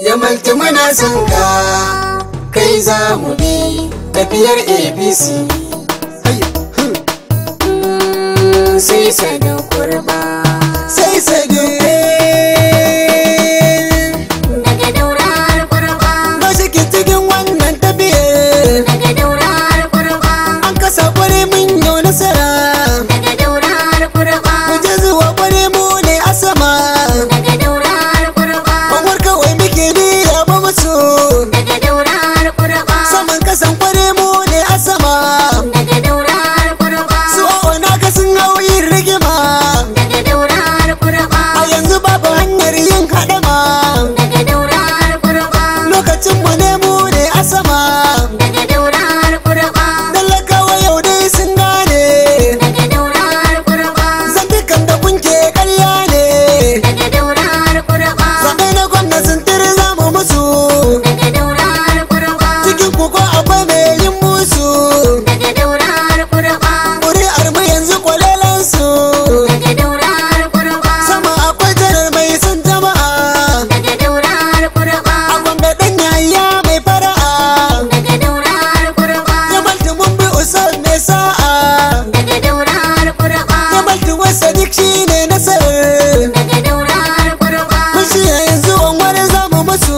Ya mulki muna son ka, kai za mu bi tafiyar APC. Sai Sadaukarwa, sai Sadaukarwa. Daga Daura har Kurba, ba shi ke cikin wannan tafiyar. Daga Daura har Kurba, an kasa kware mun yau nasara. Daga Daura har Kurba, mu je zuwa kware mu ne a sama. Daga Daura har Kurba, kwanwar kawai muke biya ba musu. Daga Daura har Kurba, saman kasan kware mu ne a sama. Daga Daura har Kurba, su na ga sun hau yin rigima. Daga Daura har Kurba, a yanzu babu hanyar yin haɗama. Daga Daura har Kurba, lokacin mu ne mu ne a sama. Daga Daura har Kurba, talakawa yau dai sun gane. Daga Daura har Kurba, zantukan da kunke ƙarya ne. Daga Daura har Kurba, zaɓe na gwamna sun tiri za mu musu. Daga Daura har Kurba, cikin kuko akwai mai yin musu. Daga Daura har Kurba, ƙuri'ar mu yanzu kwalelansu. Daga Daura har Kurba, sama akwai janar mai son jama'a. Daga Daura har Kurba, a Gombe ɗan yaya mai fara'a. Daga Daura har Kurba, ya balti mun bi usal mai sa'a. Daga Daura har Kurba, ya balti wasa duk shi ne nasarar. Daga Daura har Kurba, mun shirya yanzu wani za mu musu.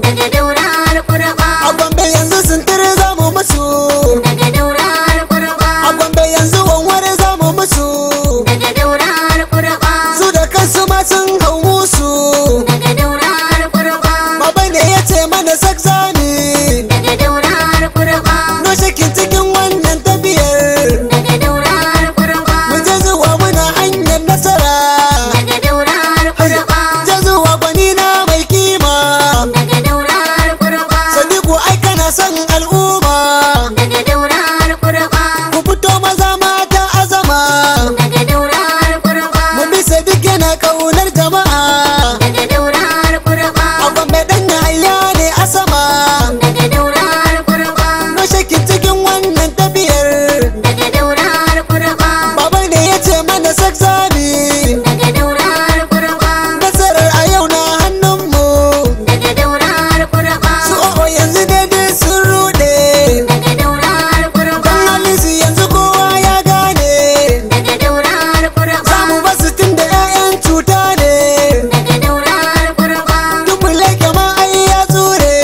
Daga Daura har Kurba, a Gombe yanzu sun tiri za mu musu. Daga Daura har Kurba, a Gombe yanzu wani za mu musu. Daga Daura har Kurba, su da kansu ma sun hau musu. Daga Daura har Kurba, baba ne ya ce mana sakzani. Daga Daura har Kurba, no shakin cikin wannan tafiyar. Daga Daura har Kurba, mu je zuwa muna hanyar nasara. Daga Daura har Kurba, je zuwa gwani na mai kima. Daga Daura har Kurba, Sadiku ai kana son al'umma. Daga Daura har Kurba, ku fito maza mata azama. Daga Daura har Kurba, mu bi Sadiq yana kaunar jama'a. Daga Daura har Kurba, a Gombe ɗan yaya ne a sama. Daga Daura har Kurba, no shakin cikin wannan tafiyar. Daga Daura har Kurba, baba ne ya ce mana sakzani. Daga Daura har Kurba, nasarar a yau na hannunmu. Daga Daura har Kurba, su yanzu daidai sun ruɗe. Daga Daura har Kurba, dan halinsu yanzu kowa ya gane. Daga Daura har Kurba, za mu basu tun da 'ya'yan cuta ne. Daga Daura har Kurba, duk mu leke ma ai ya tsure.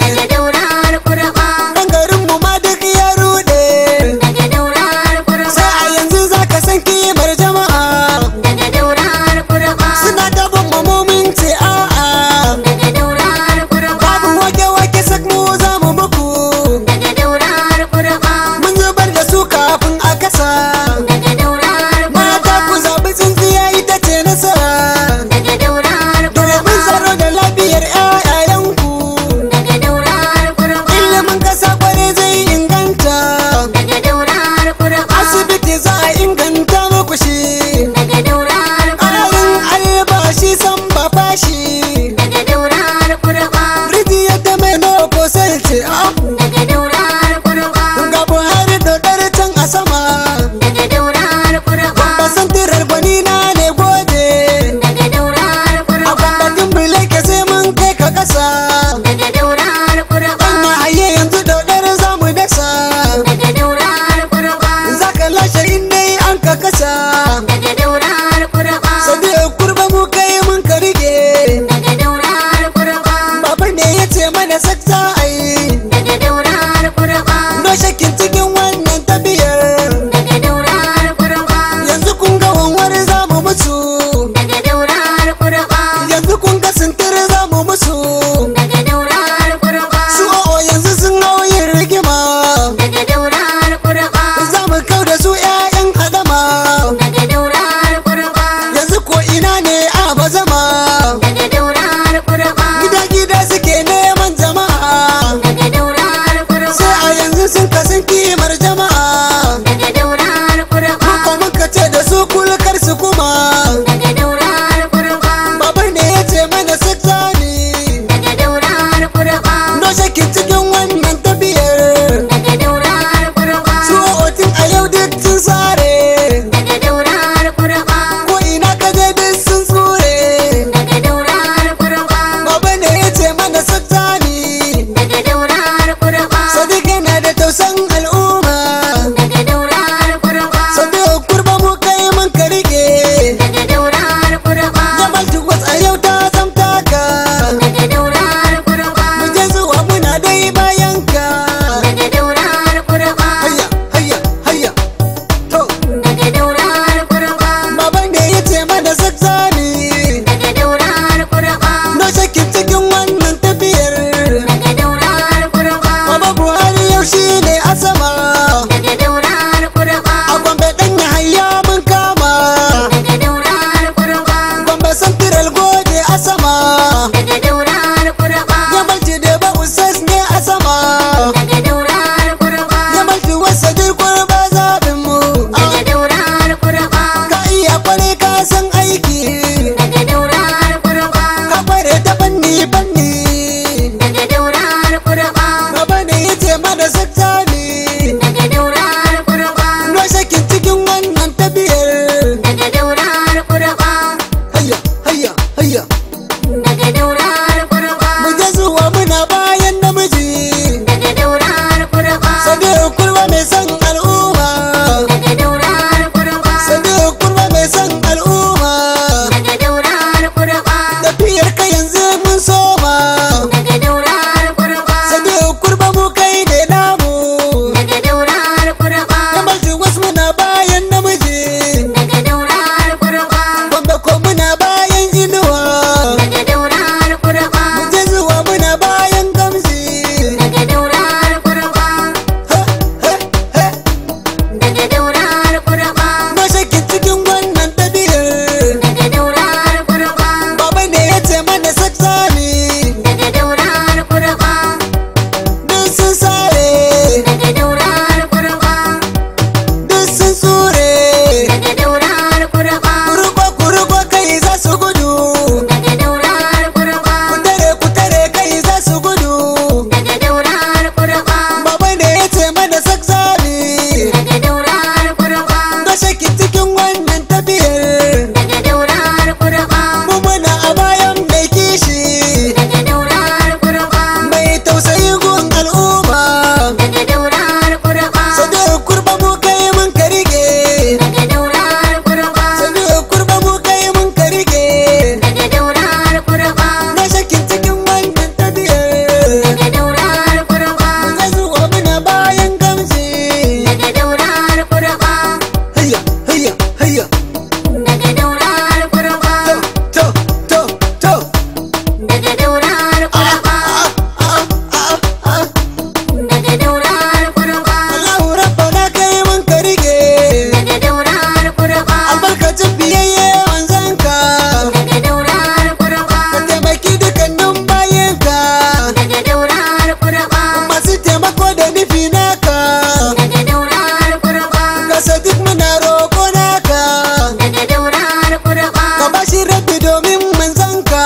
Daga Daura har Kurba, dan garinmu ma duk ya ruɗe. Daga Daura har Kurba, sai a yanzu za ka san kimar jama'a. Daga Daura har Kurba, suna ta bin mamomin ce a'a. Daga Daura har Kurba, babu wake-wake sak mu za mu muku. Daga Daura har Kurba, mun zubar da su kafin a kasa. Daga Daura har Kurba, mata ku zaɓi tsintsiya ita ce nasara. Daga Daura har Kurba, domin tsaro da lafiyar 'ya'yayanku. Daga Daura har Kurba, ilimin kasa kware zai inganta. Daga Daura har Kurba, asibiti za a inganta muku shi. Daga Daura har Kurba, ƙarin albashi san ba fashi. Daga Daura har Kurba, rijiyar da mai noko sai ce Daga Daura har Kurba, ga Buhari dodar can a sama. Daga Daura har Kurba, Ba san tirar gwani na ne gode. Daga Daura har A Kurba, gwamnatin bileke sai mun kai ka kasa. Daga Daura har Kurba, Amma haye yanzu dodar za mu dasa. Daga Daura har Kurba, Za ka lashe in dai an ka kasa. Daga Daura har Kurba, Sadaukarwa mu kai mun ka rike. Daga Daura har Kurba, Baba ne ya ce mana sakta ai. Daga Daura har Kurba, No shakin cikin wannan tafiyar. Daga Daura har Kurba, Yanzu kun ga wanwar za mu musu. Daga Daura har Kurba, Yanzu kun ga sintir za mu musu. Daga Daura har Kurba, Su yanzu sun hau yin rigima. Daga Daura har Kurba, Za mu kau da su 'ya'yan hadama. Daga Daura har Kurba, Yanzu ko ina ne a bazama. Daga Daura har Kurba, Gida-gida suke neman jama'a. muna bayan gamji. daga daura har kurba, daga daura har kurba, Na shaki cikin wannan tabiyar. daga daura har kurba, Baba ne ya ce mana saksani. daga daura har kurba, Duk sun sare, daga daura har kurba, duk sun tsure. daga daura har kurba, Kuruko kai za su gudu. daga daura har kurba, Ku tare kai za su gudu. daga daura har kurba, Baba ne ya ce mana saksani. daga daura har kurba, Na shaki cikin wannan tabiyar. daga daura har kurba, Mu muna a bayan mai kishi. daga daura har kurba, Mai tausayi gun al'umma. daga daura har kurba, Sadiq kurba mu kai mun ka rige. daga daura har kurba, Sadiq kurba mu kai mun ka rige. daga daura har kurba, Na shakin cikin wannan tabiyar. daga daura har kurba, Zai zuwa muna bayan gamji. daga daura har kurba, Hayya, hayya, hayya. daga daura har kurba, To, to, to. daga daura har kurba, daga daura har kurba, Allahu rabbana kai mun ka rige. daga daura har kurba, Albarkacin biyayye wanzanka. daga daura har kurba, Ka taimaki dukkanin bayanka. daga daura har kurba, Masu taimako da nufi naka. daga daura har kurba, Ka Sadiq muna roƙo naka. daga daura har kurba, Ka bashi rabbi domin manzanka.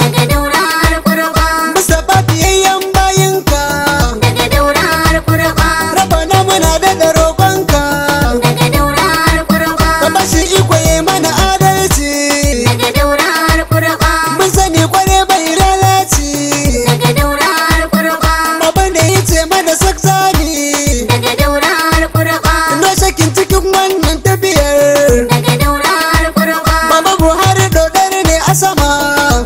daga daura har kurba, Mustapha biyayyen bayinka. daga daura har kurba, Rabbana muna daɗa roƙonka. daga daura har kurba, Ka bashi iko ya mana adalci. daga daura har kurba, Mun sani kware bai lalaci. daga daura har kurba, Abin da ya ce mana saksani. daga daura har kurba, Na shakin cikin wannan tafiyar. daga daura har kurba, Baba Buhari dodar ne a sama.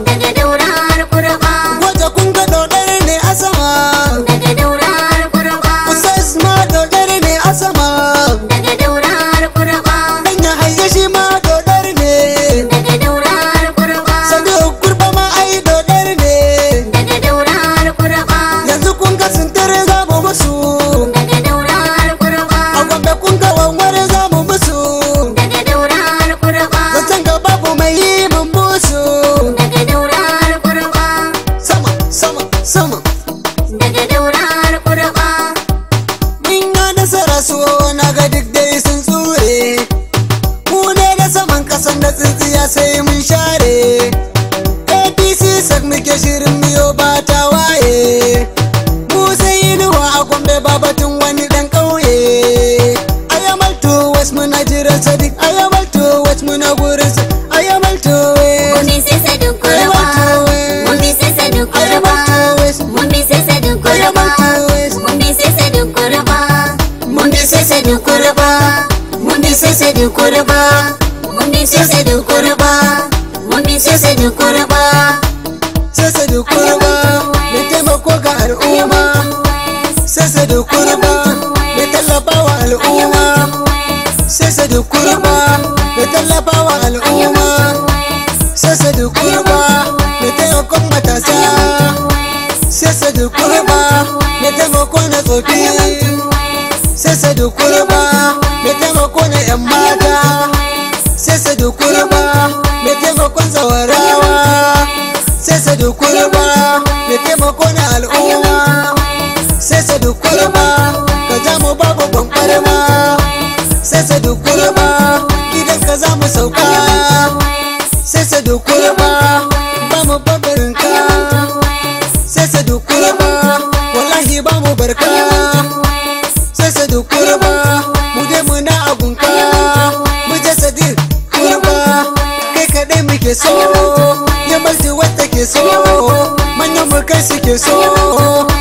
daga daura har kurba, Gwaja kun ga dodar ne a sama. daga daura har kurba, Usas ma dodar ne a sama. daga daura har kurba, Dan ya haye shi ma dodar ne. daga daura har kurba, Sadiq kurba ma ai dodar ne. daga daura har kurba, Yanzu kun ga sintir za mu musu. daga daura har kurba, A Gombe kun ga wanwar za mu musu. daga daura har kurba, Zancen ga babu mai yi mun musu. daga daura har kurba, Sama, sama, sama. daga daura har kurba, Mun yi nasara so na ga duk dai sun tsure. Mu ne da saman kasan da tsintsiya sai mun share. APC sak muke shirin miyo ba ta waye. Mu sai inuwa a Gombe ba batun wani dan ƙauye. Ayamal to West muna jiran Sadiq. Ayamal to West muna gurin sa. Ayamal to West. mun bi sai Sadiq kurba, mun bi sai Sadiq kurba, Ayamal to West. mun bi sai Sadiq kurba, Ayamal to West. mun bi sai Sadiq kurba, mun bi sai Sadiq kurba, mun bi sai Sadiq kurba, mun bi sai Sadiq kurba, mun bi sai Sadiq kurba, Sai Sadiq kurba mai taimako ga al'umma. Sai Sadiq kurba mai tallafa wa al'umma. Sai Sadiq kurba mai tallafa wa al'umma. Sai Sadiq kurba mai taimakon matasa. Sai Sadiq kurba mai taimako na tsofi. Sai Sadiq kurba mai taimako na 'yan mata. Sai Sadiq kurba mai taimakon zawarawa. Sai Sadiq kurba mai taimako na al'umma. Sai Sadiq kurba ka ja mu babu bambarma. Sai Sadiq kurba gidan ka za mu sauka. Sai Sadiq kurba ba mu babarin ka. Sai Sadiq kurba wallahi ba mu barka. Sai Sadiq kurba mu dai muna abunka. Mu je Sadiq kurba kai kadai muke so. Ya malti wata ke so. Manyan mu kai suke so.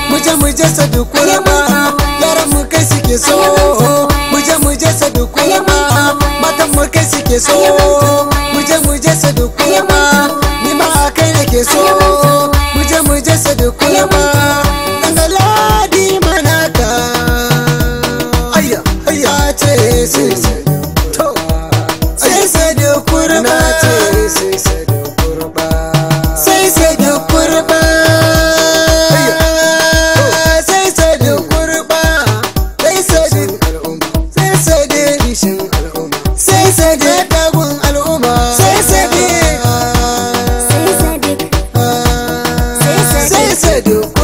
Mu je Sadiq kurba yaran mu kai suke so. Mu je Sadiq kurba matan mu kai suke so. Mu je Sadiq kurba ni ma kai nake so. Mu je Sadiq kurba dangaladi manaka. Ayya ayya ce sai to sai Sadiq kurba sai Sadiq kurba sai Sadiq kurba sadu